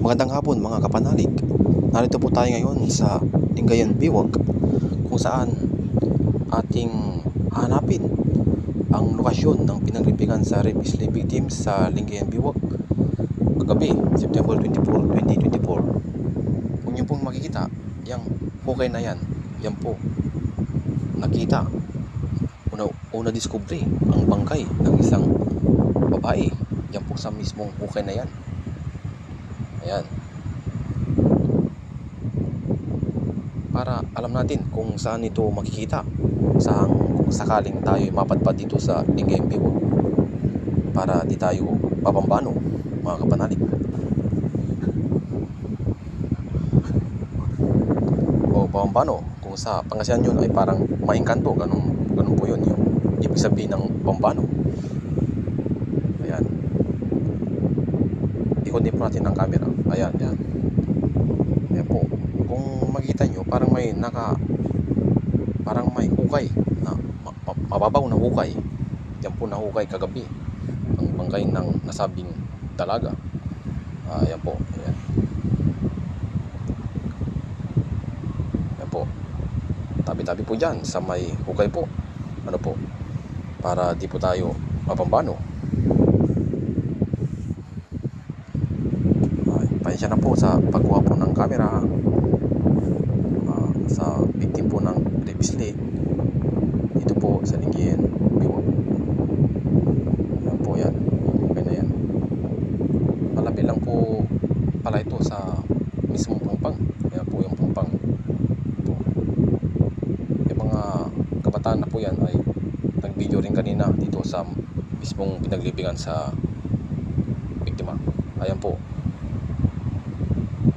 Magandang hapon mga kapanalig. Narito po tayo ngayon sa Lingayen Biwag kung saan ating hanapin ang lokasyon ng pinagripigan sa rape slave victims sa Lingayen Biwag kagabi, September 24, 2024. Kung nyo pong makikita, yung hukay na yan po nakita una diskubre ang bangkay ng isang babae. Yan po sa mismong hukay na yan. Ayan. Para alam natin kung saan ito makikita, kung sakaling tayo mapadpad dito sa Lingayen Biwag, para di tayo papambano mga kapanalig. O pambano, kung sa Pangasinan yun ay parang maengkanto, ganun po yun, yung ibig sabihin ng pambano. Ayan. Ikot po natin ang camera. Ayan, yan. Ayan po. Kung makita nyo, parang may hukay na mababaw na hukay. Yan po na hukay kagabi ang bangkay ng nasabing dalaga. Ayan po. Ayan. Ayan po. Tabi-tabi po dyan sa may hukay po. Ano po? Para di po tayo mapambano. Pasensya na po sa pagkuha po ng camera sa victim po ng rape slave. Ito po sa Lingayen Biwag. Yan po yan. Okay na yan. Malapit lang po pala ito sa mismong Pangpang. Yan po yung Pangpang. Ito. Yung mga kabataan na po yan ay nag-video rin kanina dito sa mismong pinaglibingan sa biktima. Ayan po.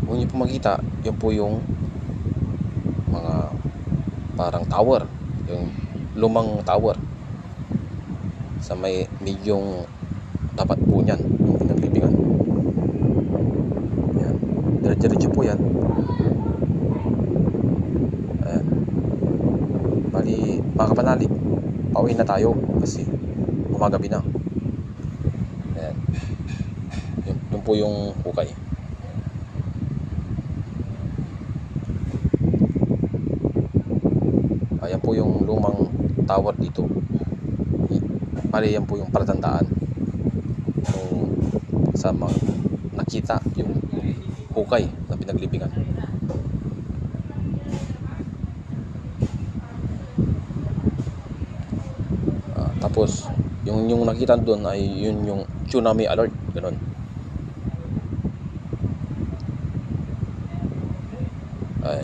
Kung nyo po makita, yun po yung mga parang tower, yung lumang tower sa may medyong tapat po niyan, yung pinaglibingan. Ayan, diretso po yan. Ayan. Bali, mga kapanalig, pauwi na tayo kasi gumagabi na. Ayan. Yun po yung hukay. Ayan po yung lumang tower dito. Bali, yan po yung palatandaan kung sa mga nakita yung hukay na pinaglibingan. Tapos yung nakita doon ay yun yung tsunami alert, ganoon.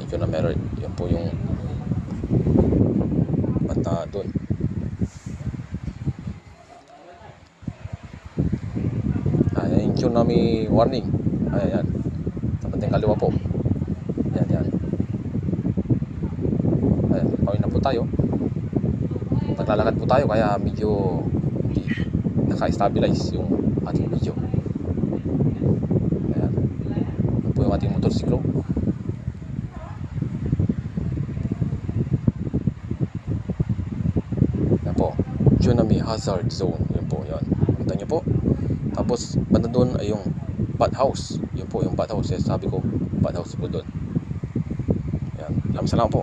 Tsunami alert, yun po yung banta doon. Ayan yung tsunami warning. Ayan. Sa bandang kaliwa po. Ayan. Ayan. Pauwi na po tayo. Naglalakad po tayo kaya medyo hindi naka-stabilize yung ating video. Ayan. Ayan po yung ating motorsiklo. Tsunami hazard zone, yun po, yun. Kita nyo po. Tapos banda doon ay yung bat house. Yun po yung bat house. Sabi ko bat house po doon. Yan. Salamat po.